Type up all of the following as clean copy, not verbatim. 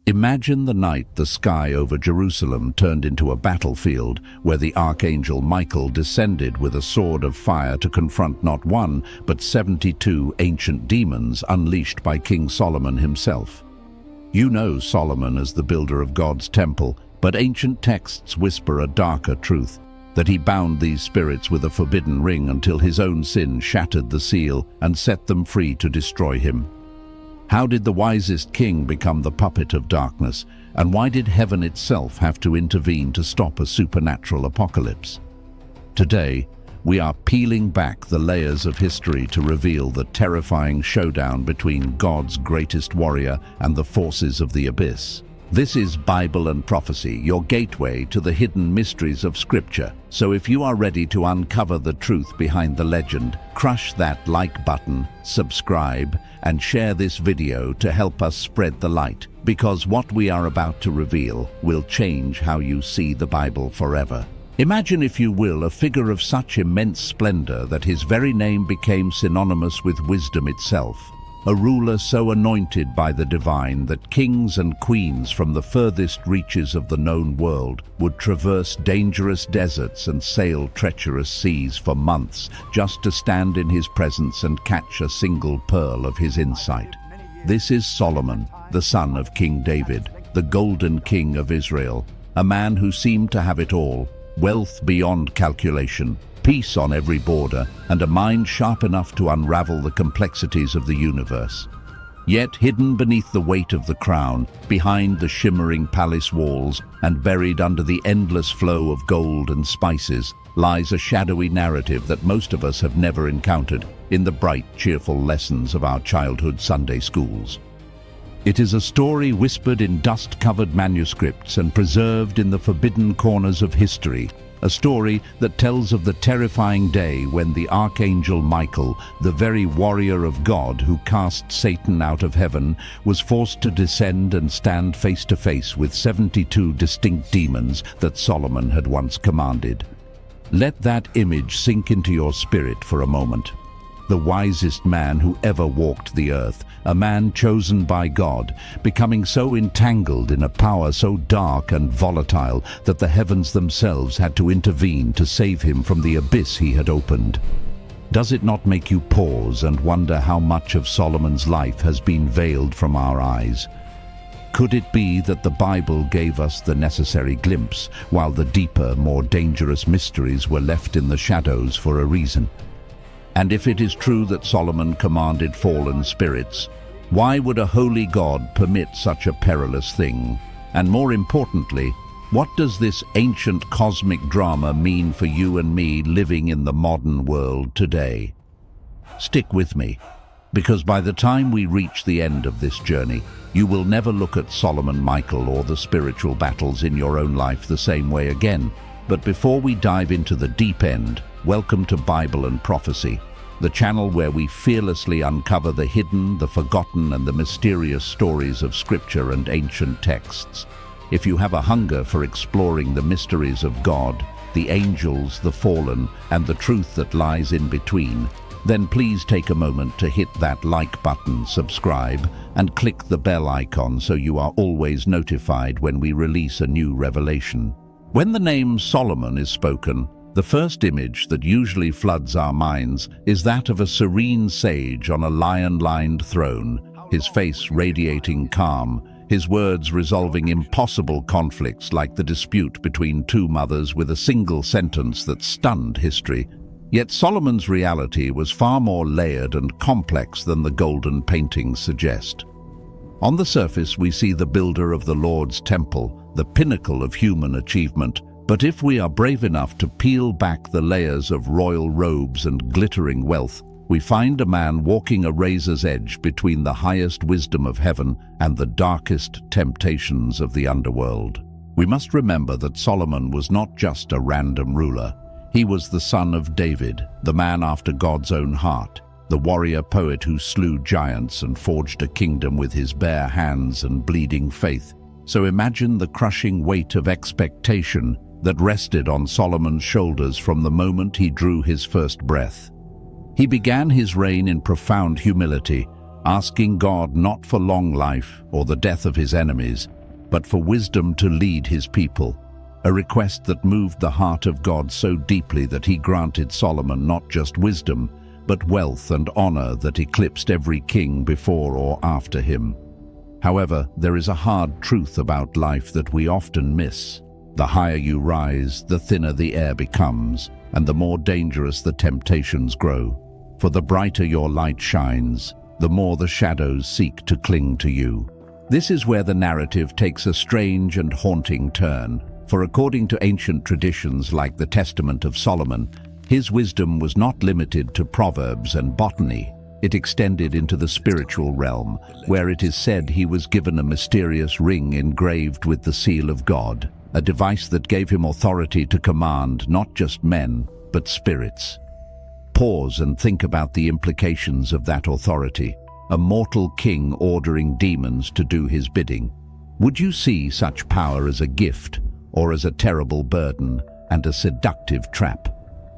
Imagine the night the sky over Jerusalem turned into a battlefield where the Archangel Michael descended with a sword of fire to confront not one, but 72 ancient demons unleashed by King Solomon himself. You know Solomon as the builder of God's temple, but ancient texts whisper a darker truth, that he bound these spirits with a forbidden ring until his own sin shattered the seal and set them free to destroy him. How did the wisest king become the puppet of darkness, and why did heaven itself have to intervene to stop a supernatural apocalypse? Today, we are peeling back the layers of history to reveal the terrifying showdown between God's greatest warrior and the forces of the abyss. This is Bible and Prophecy, your gateway to the hidden mysteries of Scripture. So if you are ready to uncover the truth behind the legend, crush that like button, subscribe, and share this video to help us spread the light, because what we are about to reveal will change how you see the Bible forever. Imagine, if you will, a figure of such immense splendor that his very name became synonymous with wisdom itself. A ruler so anointed by the divine that kings and queens from the furthest reaches of the known world would traverse dangerous deserts and sail treacherous seas for months just to stand in his presence and catch a single pearl of his insight. This is Solomon, the son of King David, the golden king of Israel, a man who seemed to have it all: wealth beyond calculation, peace on every border, and a mind sharp enough to unravel the complexities of the universe. Yet hidden beneath the weight of the crown, behind the shimmering palace walls, and buried under the endless flow of gold and spices, lies a shadowy narrative that most of us have never encountered in the bright, cheerful lessons of our childhood Sunday schools. It is a story whispered in dust-covered manuscripts and preserved in the forbidden corners of history, a story that tells of the terrifying day when the Archangel Michael, the very warrior of God who cast Satan out of heaven, was forced to descend and stand face to face with 72 distinct demons that Solomon had once commanded. Let that image sink into your spirit for a moment. The wisest man who ever walked the earth, a man chosen by God, becoming so entangled in a power so dark and volatile that the heavens themselves had to intervene to save him from the abyss he had opened. Does it not make you pause and wonder how much of Solomon's life has been veiled from our eyes? Could it be that the Bible gave us the necessary glimpse, while the deeper, more dangerous mysteries were left in the shadows for a reason? And if it is true that Solomon commanded fallen spirits, why would a holy God permit such a perilous thing? And more importantly, what does this ancient cosmic drama mean for you and me living in the modern world today? Stick with me, because by the time we reach the end of this journey, you will never look at Solomon Michael or the spiritual battles in your own life the same way again. But before we dive into the deep end, welcome to Bible and Prophecy, the channel where we fearlessly uncover the hidden, the forgotten, and the mysterious stories of Scripture and ancient texts. If you have a hunger for exploring the mysteries of God, the angels, the fallen, and the truth that lies in between, then please take a moment to hit that like button, subscribe, and click the bell icon so you are always notified when we release a new revelation. When the name Solomon is spoken, the first image that usually floods our minds is that of a serene sage on a lion-lined throne, his face radiating calm, his words resolving impossible conflicts like the dispute between two mothers with a single sentence that stunned history. Yet Solomon's reality was far more layered and complex than the golden paintings suggest. On the surface, we see the builder of the Lord's temple, the pinnacle of human achievement. But if we are brave enough to peel back the layers of royal robes and glittering wealth, we find a man walking a razor's edge between the highest wisdom of heaven and the darkest temptations of the underworld. We must remember that Solomon was not just a random ruler. He was the son of David, the man after God's own heart, the warrior poet who slew giants and forged a kingdom with his bare hands and bleeding faith. So imagine the crushing weight of expectation that rested on Solomon's shoulders from the moment he drew his first breath. He began his reign in profound humility, asking God not for long life or the death of his enemies, but for wisdom to lead his people, a request that moved the heart of God so deeply that he granted Solomon not just wisdom, but wealth and honor that eclipsed every king before or after him. However, there is a hard truth about life that we often miss. The higher you rise, the thinner the air becomes, and the more dangerous the temptations grow. For the brighter your light shines, the more the shadows seek to cling to you. This is where the narrative takes a strange and haunting turn, for according to ancient traditions like the Testament of Solomon, his wisdom was not limited to proverbs and botany. It extended into the spiritual realm, where it is said he was given a mysterious ring engraved with the seal of God, a device that gave him authority to command not just men, but spirits. Pause and think about the implications of that authority. A mortal king ordering demons to do his bidding. Would you see such power as a gift, or as a terrible burden and a seductive trap?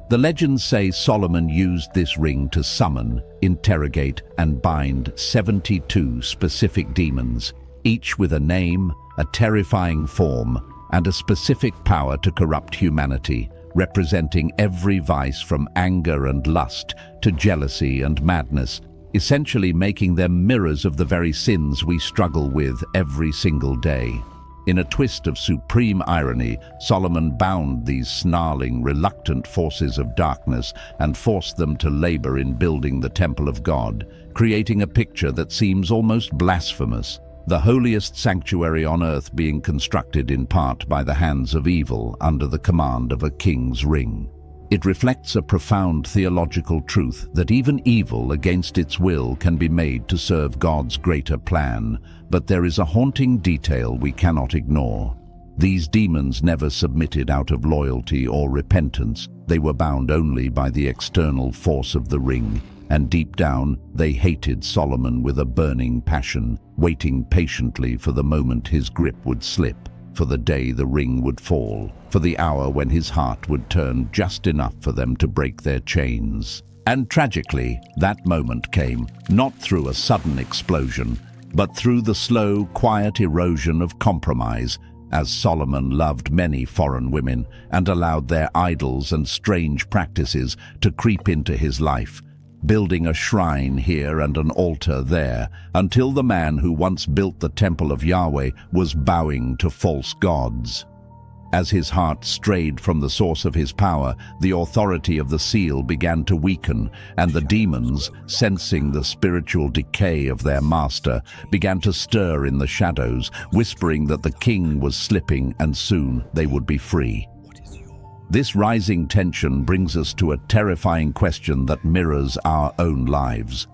The legends say Solomon used this ring to summon, interrogate, and bind 72 specific demons, each with a name, a terrifying form, and a specific power to corrupt humanity, representing every vice from anger and lust to jealousy and madness, essentially making them mirrors of the very sins we struggle with every single day. In a twist of supreme irony, Solomon bound these snarling, reluctant forces of darkness and forced them to labor in building the temple of God, creating a picture that seems almost blasphemous. The holiest sanctuary on earth being constructed in part by the hands of evil under the command of a king's ring. It reflects a profound theological truth that even evil against its will can be made to serve God's greater plan, but there is a haunting detail we cannot ignore. These demons never submitted out of loyalty or repentance. They were bound only by the external force of the ring, and deep down they hated Solomon with a burning passion, waiting patiently for the moment his grip would slip, for the day the ring would fall, for the hour when his heart would turn just enough for them to break their chains. And tragically, that moment came, not through a sudden explosion, but through the slow, quiet erosion of compromise, as Solomon loved many foreign women and allowed their idols and strange practices to creep into his life, building a shrine here and an altar there, until the man who once built the temple of Yahweh was bowing to false gods. As his heart strayed from the source of his power, the authority of the seal began to weaken, and the demons, sensing the spiritual decay of their master, began to stir in the shadows, whispering that the king was slipping and soon they would be free. This rising tension brings us to a terrifying question that mirrors our own lives.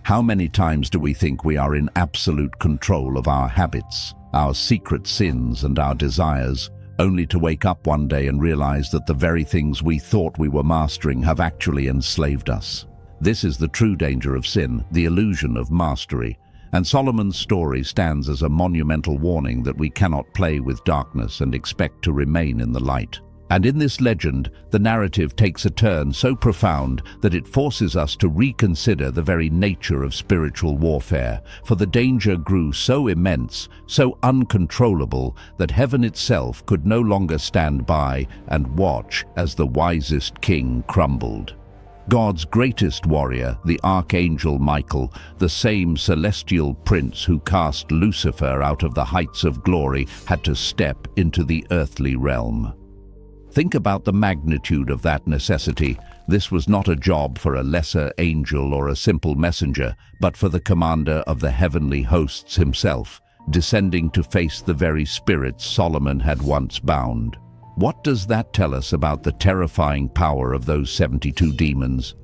How many times do we think we are in absolute control of our habits, our secret sins and our desires, only to wake up one day and realize that the very things we thought we were mastering have actually enslaved us? This is the true danger of sin, the illusion of mastery. And Solomon's story stands as a monumental warning that we cannot play with darkness and expect to remain in the light. And in this legend, the narrative takes a turn so profound that it forces us to reconsider the very nature of spiritual warfare, for the danger grew so immense, so uncontrollable, that heaven itself could no longer stand by and watch as the wisest king crumbled. God's greatest warrior, the Archangel Michael, the same celestial prince who cast Lucifer out of the heights of glory, had to step into the earthly realm. Think about the magnitude of that necessity. This was not a job for a lesser angel or a simple messenger, but for the commander of the heavenly hosts himself, descending to face the very spirits Solomon had once bound. What does that tell us about the terrifying power of those 72 demons?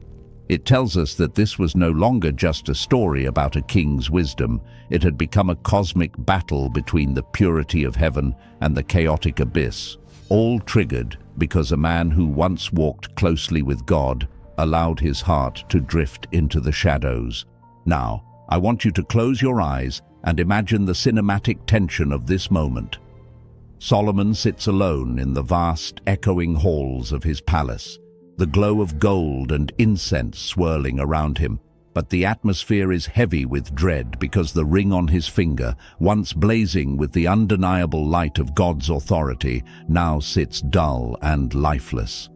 It tells us that this was no longer just a story about a king's wisdom. It had become a cosmic battle between the purity of heaven and the chaotic abyss, all triggered because a man who once walked closely with God allowed his heart to drift into the shadows. Now, I want you to close your eyes and imagine the cinematic tension of this moment. Solomon sits alone in the vast, echoing halls of his palace, the glow of gold and incense swirling around him. But the atmosphere is heavy with dread because the ring on his finger, once blazing with the undeniable light of God's authority, now sits dull and lifeless.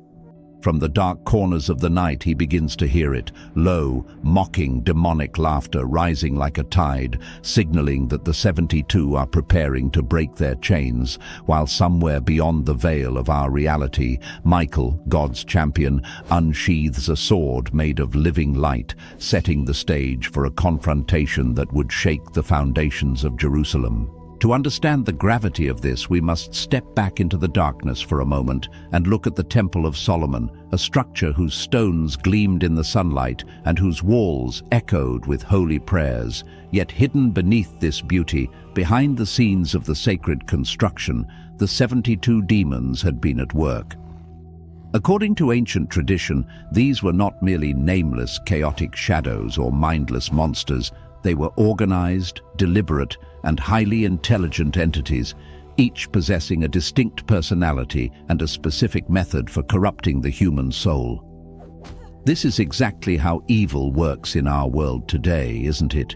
From the dark corners of the night he begins to hear it, low, mocking, demonic laughter rising like a tide, signaling that the 72 are preparing to break their chains, while somewhere beyond the veil of our reality, Michael, God's champion, unsheathes a sword made of living light, setting the stage for a confrontation that would shake the foundations of Jerusalem. To understand the gravity of this, we must step back into the darkness for a moment and look at the Temple of Solomon, a structure whose stones gleamed in the sunlight and whose walls echoed with holy prayers. Yet hidden beneath this beauty, behind the scenes of the sacred construction, the 72 demons had been at work. According to ancient tradition, these were not merely nameless, chaotic shadows or mindless monsters. They were organized, deliberate, and highly intelligent entities, each possessing a distinct personality and a specific method for corrupting the human soul. This is exactly how evil works in our world today, isn't it?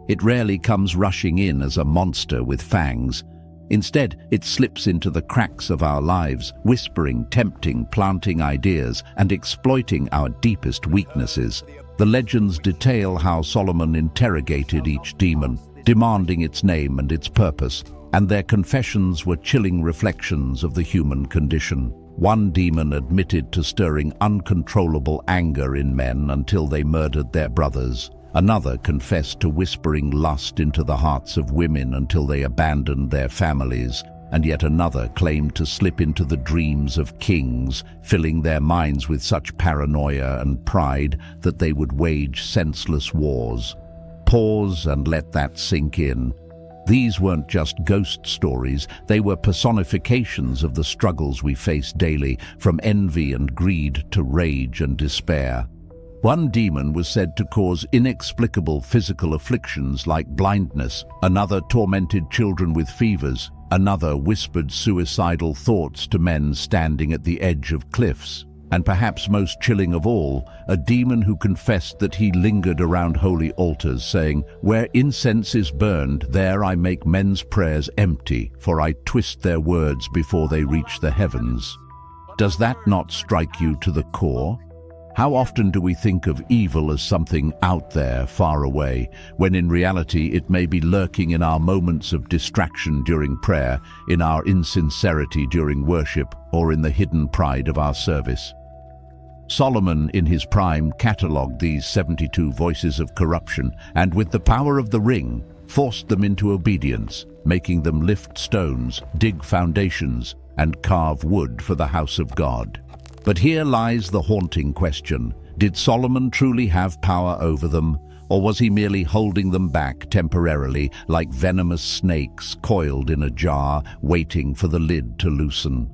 It rarely comes rushing in as a monster with fangs. Instead, it slips into the cracks of our lives, whispering, tempting, planting ideas, and exploiting our deepest weaknesses. The legends detail how Solomon interrogated each demon, demanding its name and its purpose, and their confessions were chilling reflections of the human condition. One demon admitted to stirring uncontrollable anger in men until they murdered their brothers. Another confessed to whispering lust into the hearts of women until they abandoned their families, and yet another claimed to slip into the dreams of kings, filling their minds with such paranoia and pride that they would wage senseless wars. Pause and let that sink in. These weren't just ghost stories, they were personifications of the struggles we face daily, from envy and greed to rage and despair. One demon was said to cause inexplicable physical afflictions like blindness, another tormented children with fevers, another whispered suicidal thoughts to men standing at the edge of cliffs. And perhaps most chilling of all, a demon who confessed that he lingered around holy altars, saying, "Where incense is burned, there I make men's prayers empty, for I twist their words before they reach the heavens." Does that not strike you to the core? How often do we think of evil as something out there, far away, when in reality it may be lurking in our moments of distraction during prayer, in our insincerity during worship, or in the hidden pride of our service? Solomon, in his prime, catalogued these 72 voices of corruption, and with the power of the ring, forced them into obedience, making them lift stones, dig foundations, and carve wood for the house of God. But here lies the haunting question. Did Solomon truly have power over them, or was he merely holding them back temporarily, like venomous snakes coiled in a jar, waiting for the lid to loosen?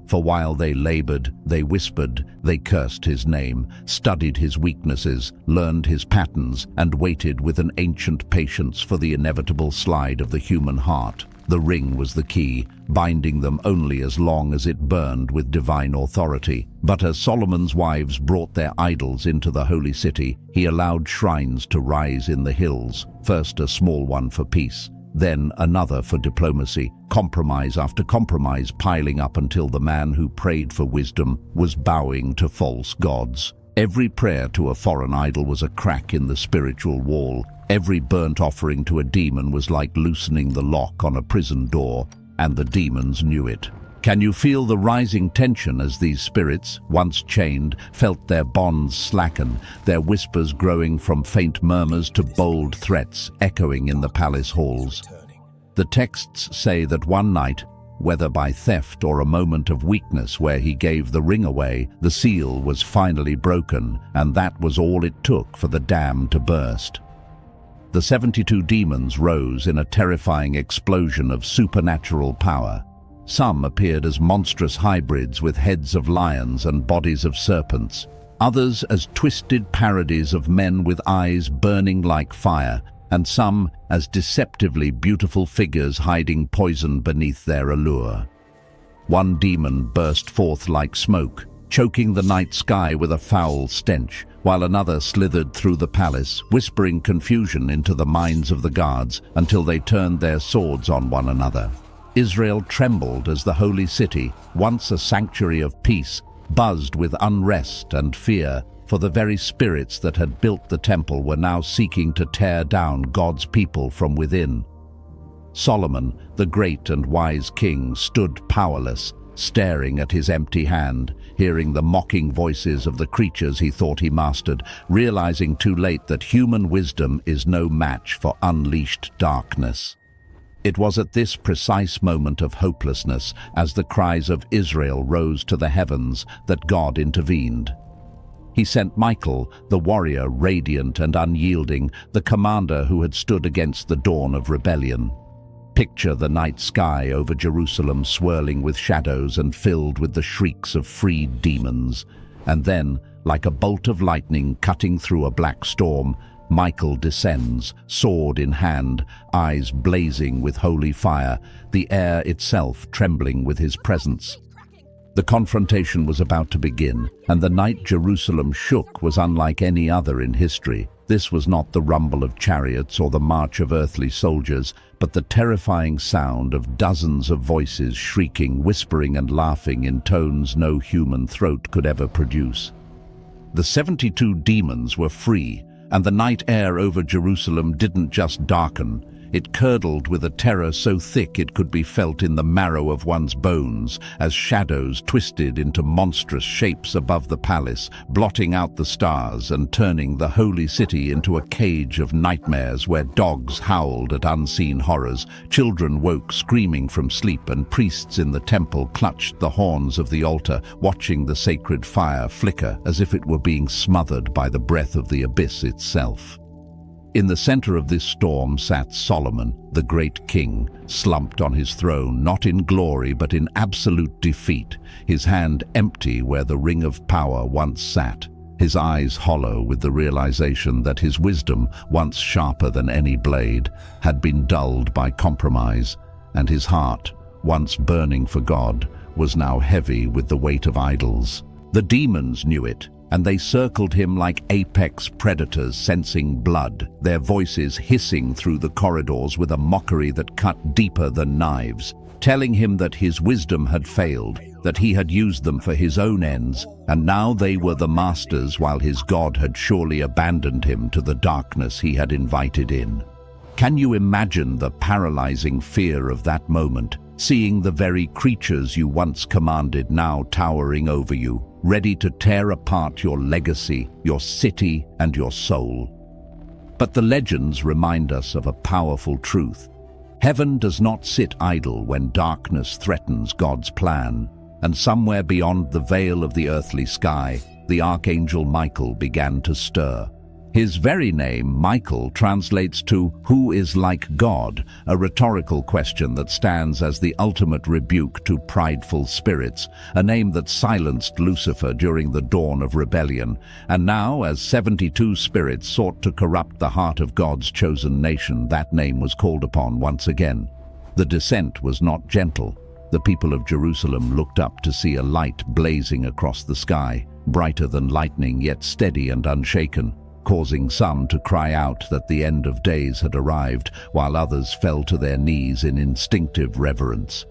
For while they labored, they whispered, they cursed his name, studied his weaknesses, learned his patterns, and waited with an ancient patience for the inevitable slide of the human heart. The ring was the key, binding them only as long as it burned with divine authority. But as Solomon's wives brought their idols into the holy city, he allowed shrines to rise in the hills, first a small one for peace, then another for diplomacy, compromise after compromise piling up until the man who prayed for wisdom was bowing to false gods. Every prayer to a foreign idol was a crack in the spiritual wall. Every burnt offering to a demon was like loosening the lock on a prison door, and the demons knew it. Can you feel the rising tension as these spirits, once chained, felt their bonds slacken, their whispers growing from faint murmurs to bold threats echoing in the palace halls? The texts say that one night, whether by theft or a moment of weakness where he gave the ring away, the seal was finally broken, and that was all it took for the dam to burst. The 72 demons rose in a terrifying explosion of supernatural power. Some appeared as monstrous hybrids with heads of lions and bodies of serpents, others as twisted parodies of men with eyes burning like fire, and some as deceptively beautiful figures hiding poison beneath their allure. One demon burst forth like smoke, choking the night sky with a foul stench, while another slithered through the palace, whispering confusion into the minds of the guards until they turned their swords on one another. Israel trembled as the holy city, once a sanctuary of peace, buzzed with unrest and fear, for the very spirits that had built the temple were now seeking to tear down God's people from within. Solomon, the great and wise king, stood powerless, staring at his empty hand, hearing the mocking voices of the creatures he thought he mastered, realizing too late that human wisdom is no match for unleashed darkness. It was at this precise moment of hopelessness, as the cries of Israel rose to the heavens, that God intervened. He sent Michael, the warrior radiant and unyielding, the commander who had stood against the dawn of rebellion. Picture the night sky over Jerusalem swirling with shadows and filled with the shrieks of freed demons. And then, like a bolt of lightning cutting through a black storm, Michael descends, sword in hand, eyes blazing with holy fire, the air itself trembling with his presence. The confrontation was about to begin, and the night Jerusalem shook was unlike any other in history. This was not the rumble of chariots or the march of earthly soldiers, but the terrifying sound of dozens of voices shrieking, whispering and laughing in tones no human throat could ever produce. The 72 demons were free, and the night air over Jerusalem didn't just darken. It curdled with a terror so thick it could be felt in the marrow of one's bones, as shadows twisted into monstrous shapes above the palace, blotting out the stars and turning the holy city into a cage of nightmares where dogs howled at unseen horrors, children woke screaming from sleep, and priests in the temple clutched the horns of the altar, watching the sacred fire flicker as if it were being smothered by the breath of the abyss itself. In the center of this storm sat Solomon, the great king, slumped on his throne, not in glory but in absolute defeat, his hand empty where the ring of power once sat, his eyes hollow with the realization that his wisdom, once sharper than any blade, had been dulled by compromise, and his heart, once burning for God, was now heavy with the weight of idols. The demons knew it, and they circled him like apex predators sensing blood, their voices hissing through the corridors with a mockery that cut deeper than knives, telling him that his wisdom had failed, that he had used them for his own ends, and now they were the masters while his God had surely abandoned him to the darkness he had invited in. Can you imagine the paralyzing fear of that moment, seeing the very creatures you once commanded now towering over you, ready to tear apart your legacy, your city, and your soul? But the legends remind us of a powerful truth. Heaven does not sit idle when darkness threatens God's plan, and somewhere beyond the veil of the earthly sky, the Archangel Michael began to stir. His very name, Michael, translates to "who is like God," a rhetorical question that stands as the ultimate rebuke to prideful spirits, a name that silenced Lucifer during the dawn of rebellion. And now, as 72 spirits sought to corrupt the heart of God's chosen nation, that name was called upon once again. The descent was not gentle. The people of Jerusalem looked up to see a light blazing across the sky, brighter than lightning yet steady and unshaken, causing some to cry out that the end of days had arrived, while others fell to their knees in instinctive reverence.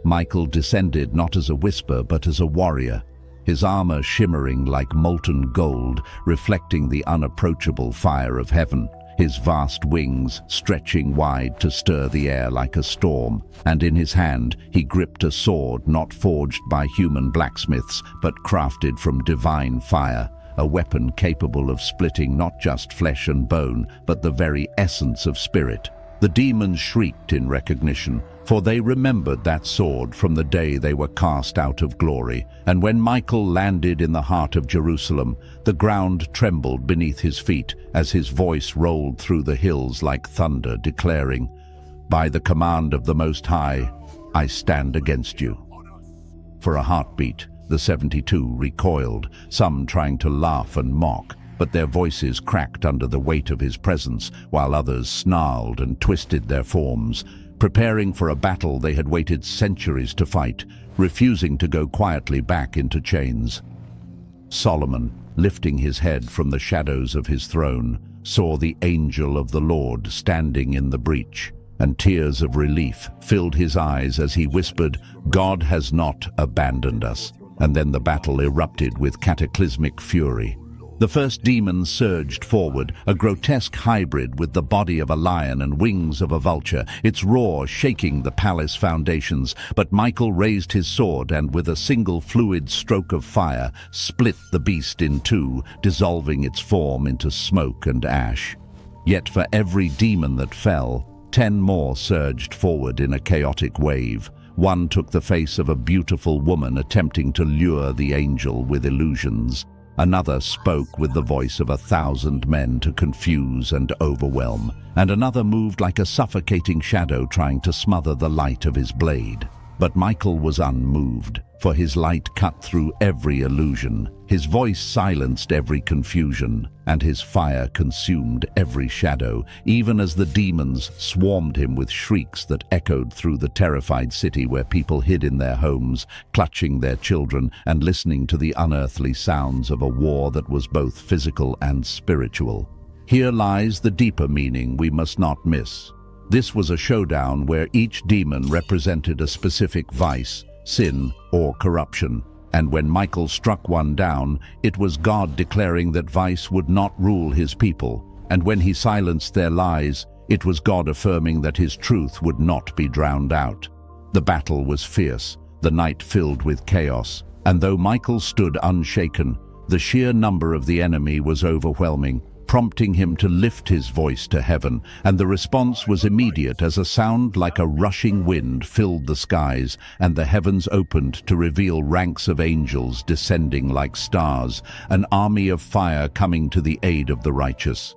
Michael descended not as a whisper but as a warrior, his armor shimmering like molten gold, reflecting the unapproachable fire of heaven, his vast wings stretching wide to stir the air like a storm, and in his hand he gripped a sword not forged by human blacksmiths but crafted from divine fire, a weapon capable of splitting not just flesh and bone, but the very essence of spirit. The demons shrieked in recognition, for they remembered that sword from the day they were cast out of glory. And when Michael landed in the heart of Jerusalem, the ground trembled beneath his feet as his voice rolled through the hills like thunder, declaring, "By the command of the Most High, I stand against you." For a heartbeat, the 72 recoiled, some trying to laugh and mock, but their voices cracked under the weight of his presence, while others snarled and twisted their forms, preparing for a battle they had waited centuries to fight, refusing to go quietly back into chains. Solomon, lifting his head from the shadows of his throne, saw the angel of the Lord standing in the breach, and tears of relief filled his eyes as he whispered, "God has not abandoned us." And then the battle erupted with cataclysmic fury. The first demon surged forward, a grotesque hybrid with the body of a lion and wings of a vulture, its roar shaking the palace foundations. But Michael raised his sword and, with a single fluid stroke of fire, split the beast in two, dissolving its form into smoke and ash. Yet for every demon that fell, 10 more surged forward in a chaotic wave. One took the face of a beautiful woman attempting to lure the angel with illusions. Another spoke with the voice of 1,000 men to confuse and overwhelm, and another moved like a suffocating shadow trying to smother the light of his blade. But Michael was unmoved, for his light cut through every illusion, his voice silenced every confusion, and his fire consumed every shadow, even as the demons swarmed him with shrieks that echoed through the terrified city where people hid in their homes, clutching their children and listening to the unearthly sounds of a war that was both physical and spiritual. Here lies the deeper meaning we must not miss. This was a showdown where each demon represented a specific vice, sin, or corruption. And when Michael struck one down, it was God declaring that vice would not rule his people. And when he silenced their lies, it was God affirming that his truth would not be drowned out. The battle was fierce, the night filled with chaos. And though Michael stood unshaken, the sheer number of the enemy was overwhelming, prompting him to lift his voice to heaven, and the response was immediate as a sound like a rushing wind filled the skies, and the heavens opened to reveal ranks of angels descending like stars, an army of fire coming to the aid of the righteous.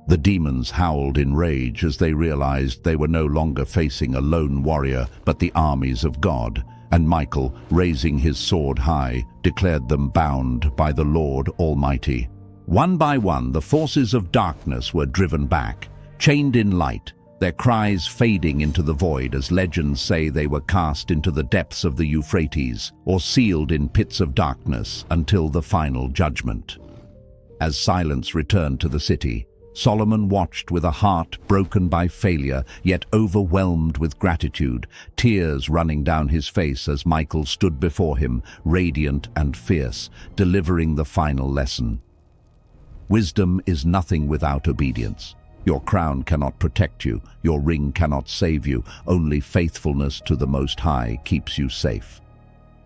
The demons howled in rage as they realized they were no longer facing a lone warrior, but the armies of God, and Michael, raising his sword high, declared them bound by the Lord Almighty. One by one, the forces of darkness were driven back, chained in light, their cries fading into the void as legends say they were cast into the depths of the Euphrates or sealed in pits of darkness until the final judgment. As silence returned to the city, Solomon watched with a heart broken by failure, yet overwhelmed with gratitude, tears running down his face as Michael stood before him, radiant and fierce, delivering the final lesson. Wisdom is nothing without obedience. Your crown cannot protect you, your ring cannot save you, only faithfulness to the Most High keeps you safe.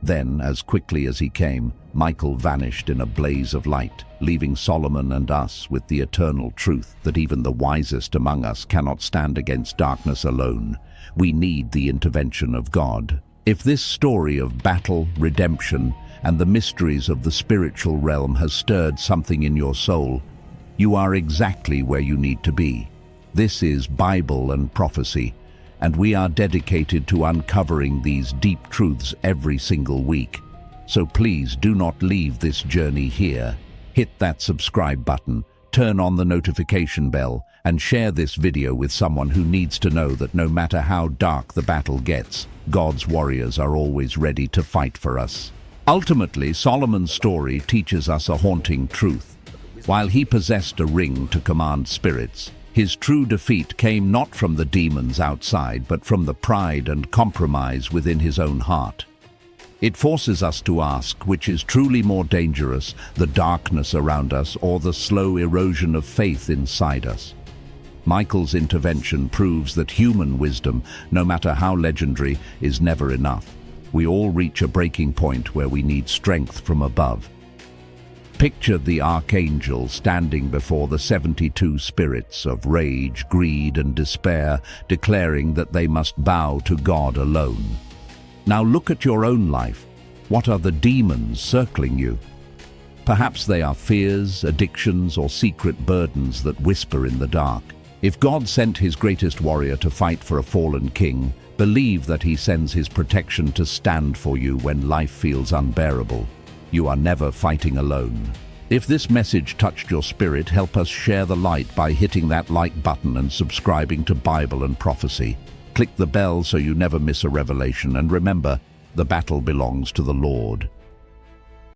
Then, as quickly as he came, Michael vanished in a blaze of light, leaving Solomon and us with the eternal truth that even the wisest among us cannot stand against darkness alone. We need the intervention of God. If this story of battle, redemption, and the mysteries of the spiritual realm has stirred something in your soul, you are exactly where you need to be. This is Bible and prophecy, and we are dedicated to uncovering these deep truths every single week. So please do not leave this journey here. Hit that subscribe button, turn on the notification bell, and share this video with someone who needs to know that no matter how dark the battle gets, God's warriors are always ready to fight for us. Ultimately, Solomon's story teaches us a haunting truth. While he possessed a ring to command spirits, his true defeat came not from the demons outside, but from the pride and compromise within his own heart. It forces us to ask which is truly more dangerous, the darkness around us or the slow erosion of faith inside us. Michael's intervention proves that human wisdom, no matter how legendary, is never enough. We all reach a breaking point where we need strength from above. Picture the Archangel standing before the 72 spirits of rage, greed, and despair, declaring that they must bow to God alone. Now look at your own life. What are the demons circling you? Perhaps they are fears, addictions, or secret burdens that whisper in the dark. If God sent his greatest warrior to fight for a fallen king, believe that he sends his protection to stand for you when life feels unbearable. You are never fighting alone. If this message touched your spirit, help us share the light by hitting that like button and subscribing to Bible and Prophecy. Click the bell so you never miss a revelation, and remember, the battle belongs to the Lord.